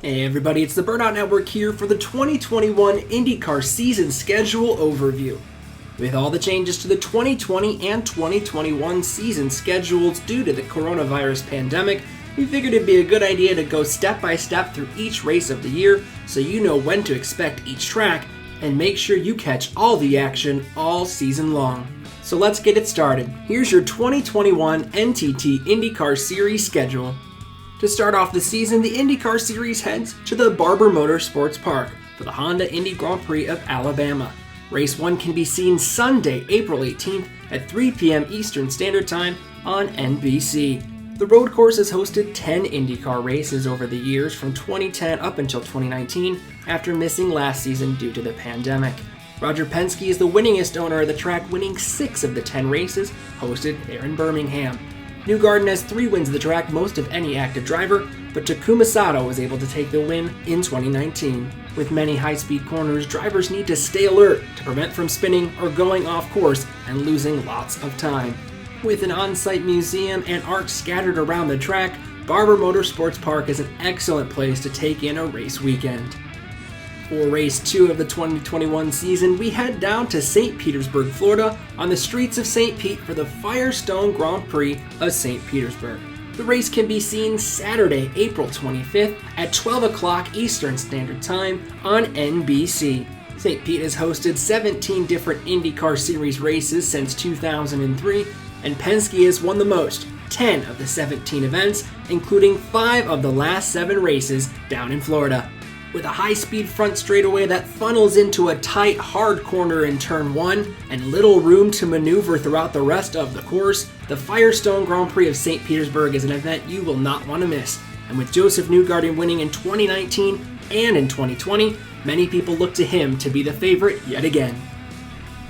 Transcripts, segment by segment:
Hey everybody, it's the Burnout Network here for the 2021 INDYCAR Season Schedule overview. With all the changes to the 2020 and 2021 season schedules due to the coronavirus pandemic, we figured it'd be a good idea to go step by step through each race of the year so you know when to expect each track and make sure you catch all the action all season long. So let's get it started. Here's your 2021 NTT INDYCAR Series schedule. To start off the season, the INDYCAR Series heads to the Barber Motorsports Park for the Honda Indy Grand Prix of Alabama. Race 1 can be seen Sunday, April 18th at 3 p.m. Eastern Standard Time on NBC. The road course has hosted 10 INDYCAR races over the years from 2010 up until 2019 after missing last season due to the pandemic. Roger Penske is the winningest owner of the track, winning 6 of the 10 races hosted there in Birmingham. Newgarden has 3 wins of the track, most of any active driver, but Takuma Sato was able to take the win in 2019. With many high-speed corners, drivers need to stay alert to prevent from spinning or going off course and losing lots of time. With an on-site museum and art scattered around the track, Barber Motorsports Park is an excellent place to take in a race weekend. For race 2 of the 2021 season, we head down to St. Petersburg, Florida on the streets of St. Pete for the Firestone Grand Prix of St. Petersburg. The race can be seen Saturday, April 25th at 12 o'clock Eastern Standard Time on NBC. St. Pete has hosted 17 different INDYCAR Series races since 2003, and Penske has won the most, 10 of the 17 events, including 5 of the last 7 races down in Florida. With a high-speed front straightaway that funnels into a tight, hard corner in Turn 1 and little room to maneuver throughout the rest of the course, the Firestone Grand Prix of St. Petersburg is an event you will not want to miss. And with Joseph Newgarden winning in 2019 and in 2020, many people look to him to be the favorite yet again.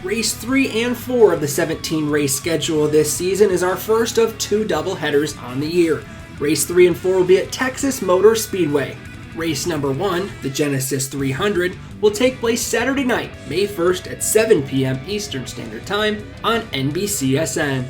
Race 3 and 4 of the 17-race schedule this season is our first of 2 doubleheaders on the year. Race 3 and 4 will be at Texas Motor Speedway. Race number 1, the Genesis 300, will take place Saturday night, May 1st at 7 p.m. Eastern Standard Time on NBCSN.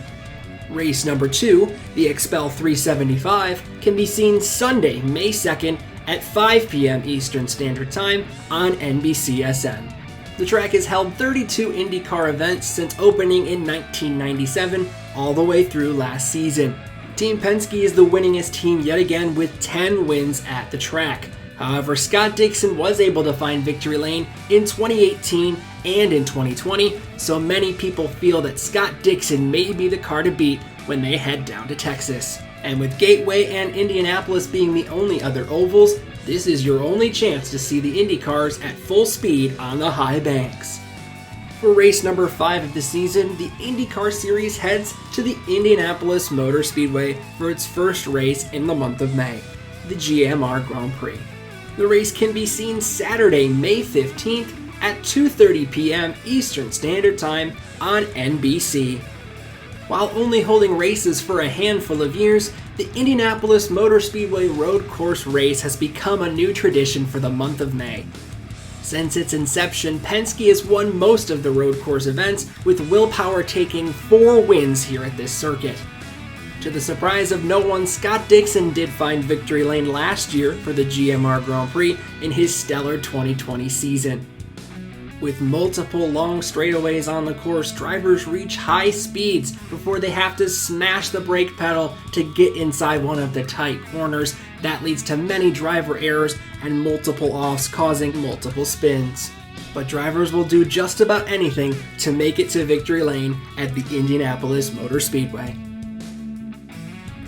Race number 2, the XPEL 375, can be seen Sunday, May 2nd at 5 p.m. Eastern Standard Time on NBCSN. The track has held 32 INDYCAR events since opening in 1997, all the way through last season. Team Penske is the winningest team yet again with 10 wins at the track. However, Scott Dixon was able to find victory lane in 2018 and in 2020, so many people feel that Scott Dixon may be the car to beat when they head down to Texas. And with Gateway and Indianapolis being the only other ovals, this is your only chance to see the INDYCARs at full speed on the high banks. For race number 5 of the season, the INDYCAR Series heads to the Indianapolis Motor Speedway for its first race in the month of May, the GMR Grand Prix. The race can be seen Saturday, May 15th at 2:30 p.m. Eastern Standard Time on NBC. While only holding races for a handful of years, the Indianapolis Motor Speedway road course race has become a new tradition for the month of May. Since its inception, Penske has won most of the road course events, with Willpower taking 4 wins here at this circuit. To the surprise of no one, Scott Dixon did find victory lane last year for the GMR Grand Prix in his stellar 2020 season. With multiple long straightaways on the course, drivers reach high speeds before they have to smash the brake pedal to get inside one of the tight corners. That leads to many driver errors and multiple offs, causing multiple spins. But drivers will do just about anything to make it to victory lane at the Indianapolis Motor Speedway.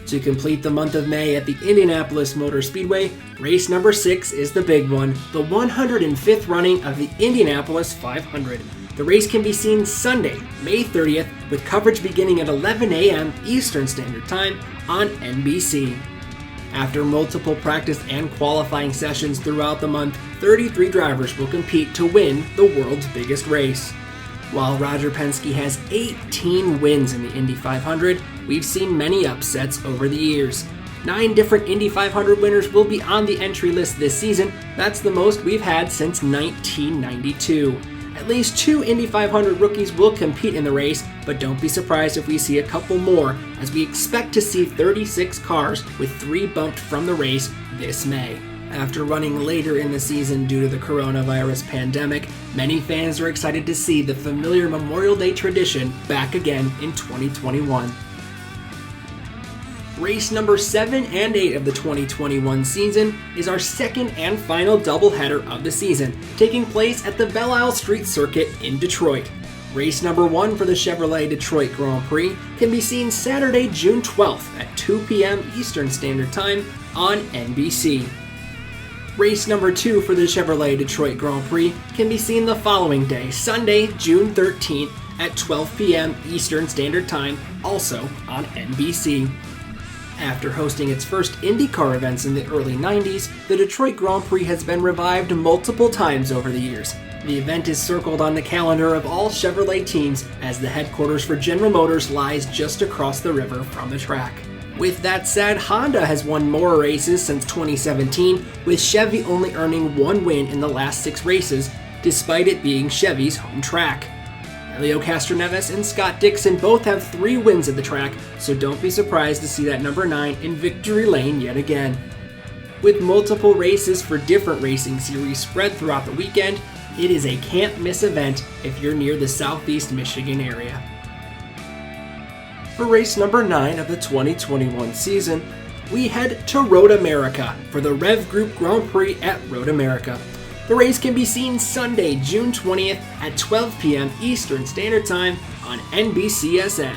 To complete the month of May at the Indianapolis Motor Speedway, race number 6 is the big one, the 105th running of the Indianapolis 500. The race can be seen Sunday, May 30th, with coverage beginning at 11 a.m. Eastern Standard Time on NBC. After multiple practice and qualifying sessions throughout the month, 33 drivers will compete to win the world's biggest race. While Roger Penske has 18 wins in the Indy 500, we've seen many upsets over the years. 9 different Indy 500 winners will be on the entry list this season. That's the most we've had since 1992. At least 2 Indy 500 rookies will compete in the race, but don't be surprised if we see a couple more, as we expect to see 36 cars with 3 bumped from the race this May. After running later in the season due to the coronavirus pandemic, many fans are excited to see the familiar Memorial Day tradition back again in 2021. Race number 7 and 8 of the 2021 season is our second and final doubleheader of the season, taking place at the Belle Street Circuit in Detroit. Race number 1 for the Chevrolet Detroit Grand Prix can be seen Saturday, June 12th at 2 p.m. Eastern Standard Time on NBC. Race number 2 for the Chevrolet Detroit Grand Prix can be seen the following day, Sunday, June 13th at 12 p.m. Eastern Standard Time, also on NBC. After hosting its first IndyCar events in the early 90s, the Detroit Grand Prix has been revived multiple times over the years. The event is circled on the calendar of all Chevrolet teams as the headquarters for General Motors lies just across the river from the track. With that said, Honda has won more races since 2017, with Chevy only earning 1 win in the last 6 races, despite it being Chevy's home track. Helio Castroneves and Scott Dixon both have 3 wins at the track, so don't be surprised to see that number 9 in victory lane yet again. With multiple races for different racing series spread throughout the weekend, it is a can't-miss event if you're near the Southeast Michigan area. For race number 9 of the 2021 season, we head to Road America for the Rev Group Grand Prix at Road America. The race can be seen Sunday, June 20th at 12 p.m. Eastern Standard Time on NBCSN.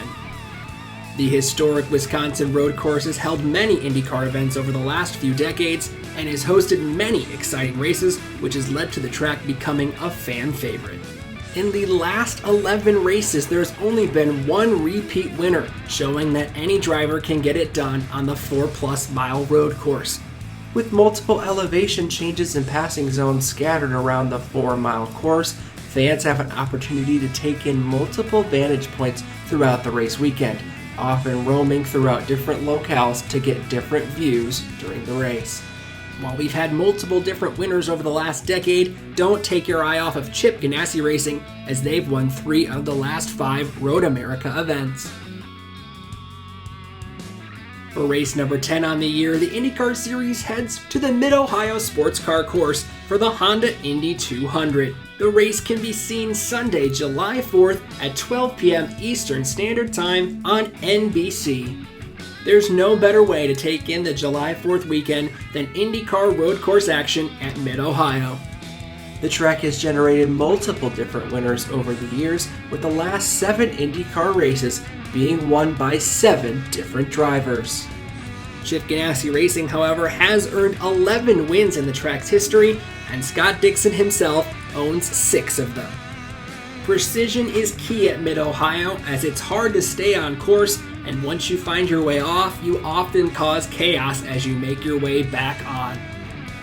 The historic Wisconsin road course has held many IndyCar events over the last few decades and has hosted many exciting races, which has led to the track becoming a fan favorite. In the last 11 races, there's only been 1 repeat winner, showing that any driver can get it done on the 4+ mile road course. With multiple elevation changes and passing zones scattered around the 4-mile course, fans have an opportunity to take in multiple vantage points throughout the race weekend, often roaming throughout different locales to get different views during the race. While we've had multiple different winners over the last decade, don't take your eye off of Chip Ganassi Racing, as they've won 3 of the last 5 Road America events. For race number 10 on the year, the INDYCAR Series heads to the Mid-Ohio Sports Car Course for the Honda Indy 200. The race can be seen Sunday, July 4th at 12 p.m. Eastern Standard Time on NBC. There's no better way to take in the July 4th weekend than IndyCar road course action at Mid-Ohio. The track has generated multiple different winners over the years, with the last 7 IndyCar races being won by 7 different drivers. Chip Ganassi Racing, however, has earned 11 wins in the track's history, and Scott Dixon himself owns 6 of them. Precision is key at Mid-Ohio, as it's hard to stay on course, and once you find your way off, you often cause chaos as you make your way back on.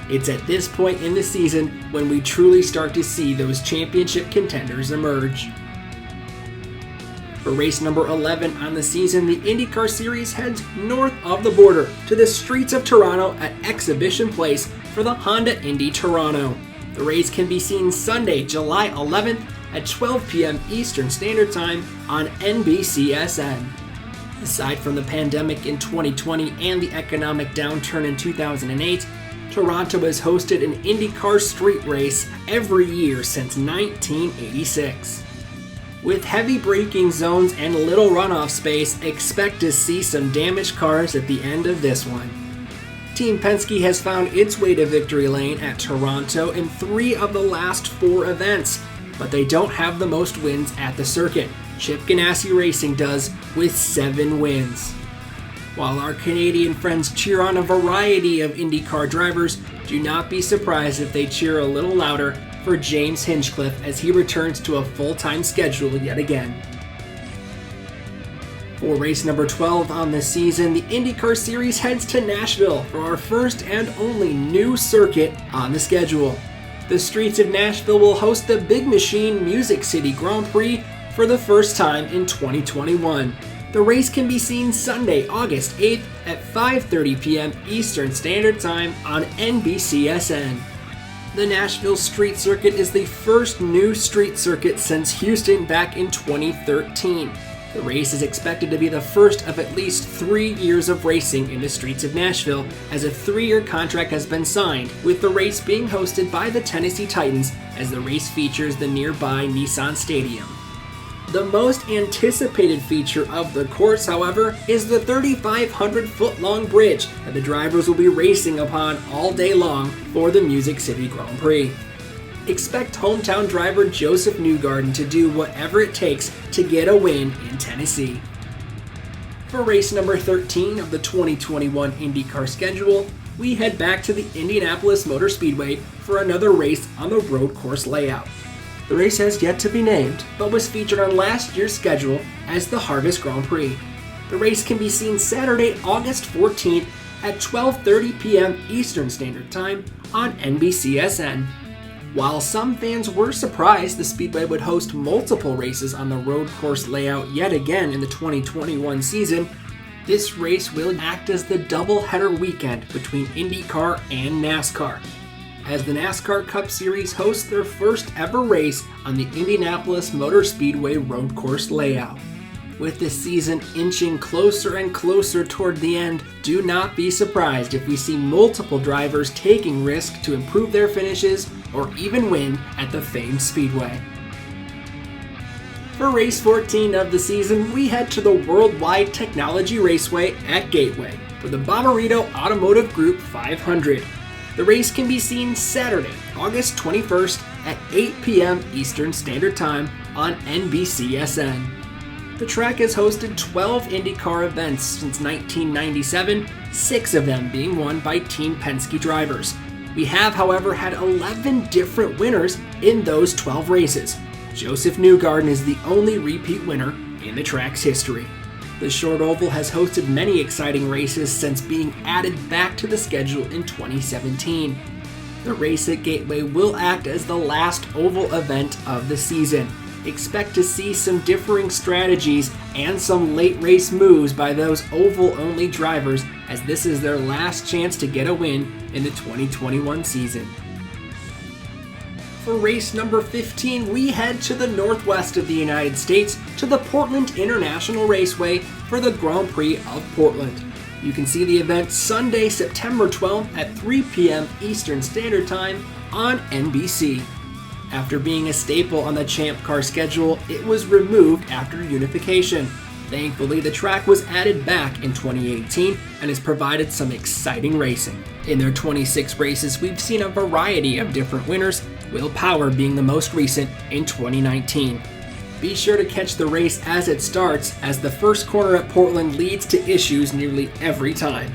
It's at this point in the season when we truly start to see those championship contenders emerge. For race number 11 on the season, the INDYCAR Series heads north of the border to the streets of Toronto at Exhibition Place for the Honda Indy Toronto. The race can be seen Sunday, July 11th at 12 p.m. Eastern Standard Time on NBCSN. Aside from the pandemic in 2020 and the economic downturn in 2008, Toronto has hosted an IndyCar street race every year since 1986. With heavy braking zones and little runoff space, expect to see some damaged cars at the end of this one. Team Penske has found its way to victory lane at Toronto in 3 of the last 4 events, but they don't have the most wins at the circuit. Chip Ganassi Racing does, with 7 wins. While our Canadian friends cheer on a variety of IndyCar drivers, do not be surprised if they cheer a little louder for James Hinchcliffe as he returns to a full-time schedule yet again. For race number 12 on the season, the IndyCar Series heads to Nashville for our first and only new circuit on the schedule. The streets of Nashville will host the Big Machine Music City Grand Prix for the first time in 2021. The race can be seen Sunday, August 8th at 5:30 p.m. Eastern Standard Time on NBCSN. The Nashville Street Circuit is the first new street circuit since Houston back in 2013. The race is expected to be the first of at least 3 years of racing in the streets of Nashville, as a 3-year contract has been signed, with the race being hosted by the Tennessee Titans, as the race features the nearby Nissan Stadium. The most anticipated feature of the course, however, is the 3,500-foot-long bridge that the drivers will be racing upon all day long for the Music City Grand Prix. Expect hometown driver Joseph Newgarden to do whatever it takes to get a win in Tennessee. For race number 13 of the 2021 IndyCar schedule, we head back to the Indianapolis Motor Speedway for another race on the road course layout. The race has yet to be named, but was featured on last year's schedule as the Harvest Grand Prix. The race can be seen Saturday, August 14th at 12:30 p.m. Eastern Standard Time on NBCSN. While some fans were surprised the Speedway would host multiple races on the road course layout yet again in the 2021 season, this race will act as the doubleheader weekend between IndyCar and NASCAR, as the NASCAR Cup Series hosts their first ever race on the Indianapolis Motor Speedway road course layout. With this season inching closer and closer toward the end, do not be surprised if we see multiple drivers taking risks to improve their finishes or even win at the famed Speedway. For race 14 of the season, we head to the Worldwide Technology Raceway at Gateway for the Bommarito Automotive Group 500. The race can be seen Saturday, August 21st at 8 p.m. Eastern Standard Time on NBCSN. The track has hosted 12 IndyCar events since 1997, 6 of them being won by Team Penske drivers. We have, however, had 11 different winners in those 12 races. Joseph Newgarden is the only repeat winner in the track's history. The short oval has hosted many exciting races since being added back to the schedule in 2017. The race at Gateway will act as the last oval event of the season. Expect to see some differing strategies and some late race moves by those oval-only drivers, as this is their last chance to get a win in the 2021 season. For race number 15, we head to the northwest of the United States to the Portland International Raceway for the Grand Prix of Portland. You can see the event Sunday, September 12th at 3 p.m. Eastern Standard Time on NBC. After being a staple on the Champ Car schedule, it was removed after unification. Thankfully, the track was added back in 2018 and has provided some exciting racing. In their 26 races, we've seen a variety of different winners, Will Power being the most recent in 2019. Be sure to catch the race as it starts, as the first corner at Portland leads to issues nearly every time.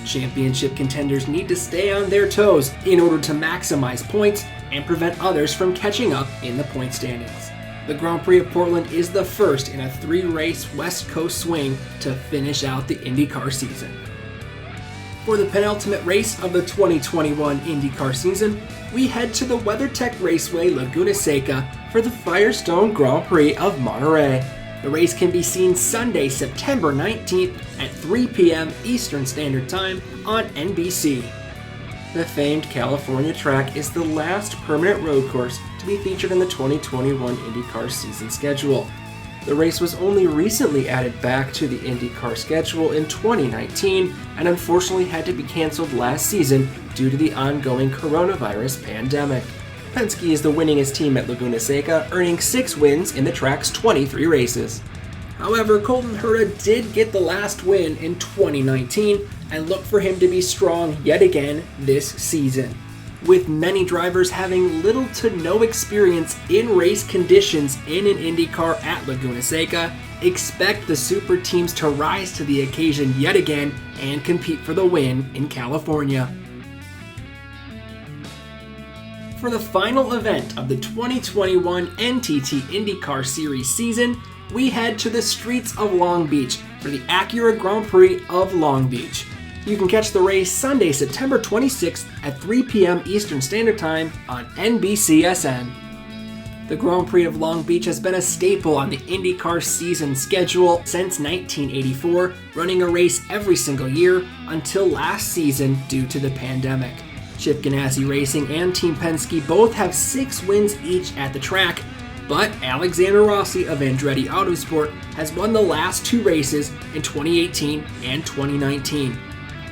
Championship contenders need to stay on their toes in order to maximize points and prevent others from catching up in the point standings. The Grand Prix of Portland is the first in a 3-race West Coast swing to finish out the IndyCar season. For the penultimate race of the 2021 IndyCar season, we head to the WeatherTech Raceway Laguna Seca for the Firestone Grand Prix of Monterey. The race can be seen Sunday, September 19th at 3 p.m. Eastern Standard Time on NBC. The famed California track is the last permanent road course to be featured in the 2021 IndyCar season schedule. The race was only recently added back to the IndyCar schedule in 2019 and unfortunately had to be canceled last season due to the ongoing coronavirus pandemic. Penske is the winningest team at Laguna Seca, earning 6 wins in the track's 23 races. However, Colton Herta did get the last win in 2019 and look for him to be strong yet again this season. With many drivers having little to no experience in race conditions in an IndyCar at Laguna Seca, expect the super teams to rise to the occasion yet again and compete for the win in California. For the final event of the 2021 NTT INDYCAR Series season, we head to the streets of Long Beach for the ACURA Grand Prix of Long Beach. You can catch the race Sunday, September 26th at 3 p.m. Eastern Standard Time on NBCSN. The Grand Prix of Long Beach has been a staple on the IndyCar season schedule since 1984, running a race every single year until last season due to the pandemic. Chip Ganassi Racing and Team Penske both have 6 wins each at the track, but Alexander Rossi of Andretti Autosport has won the last 2 races in 2018 and 2019.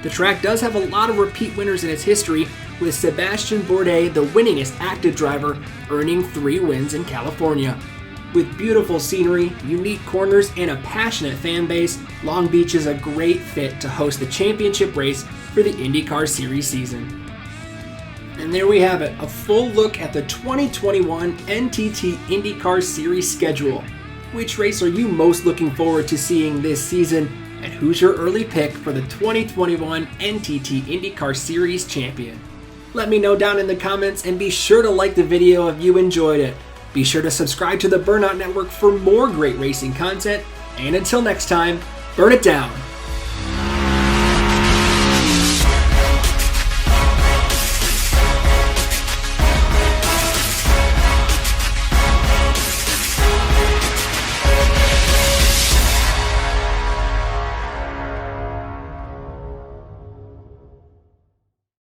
The track does have a lot of repeat winners in its history, with Sebastian Bourdais the winningest active driver, earning 3 wins in California. With beautiful scenery, unique corners, and a passionate fan base, Long Beach is a great fit to host the championship race for the INDYCAR Series season. And there we have it, a full look at the 2021 NTT INDYCAR Series schedule. Which race are you most looking forward to seeing this season, and who's your early pick for the 2021 NTT INDYCAR Series champion? Let me know down in the comments, and be sure to like the video if you enjoyed it. Be sure to subscribe to the Burnout Network for more great racing content, and until next time, burn it down!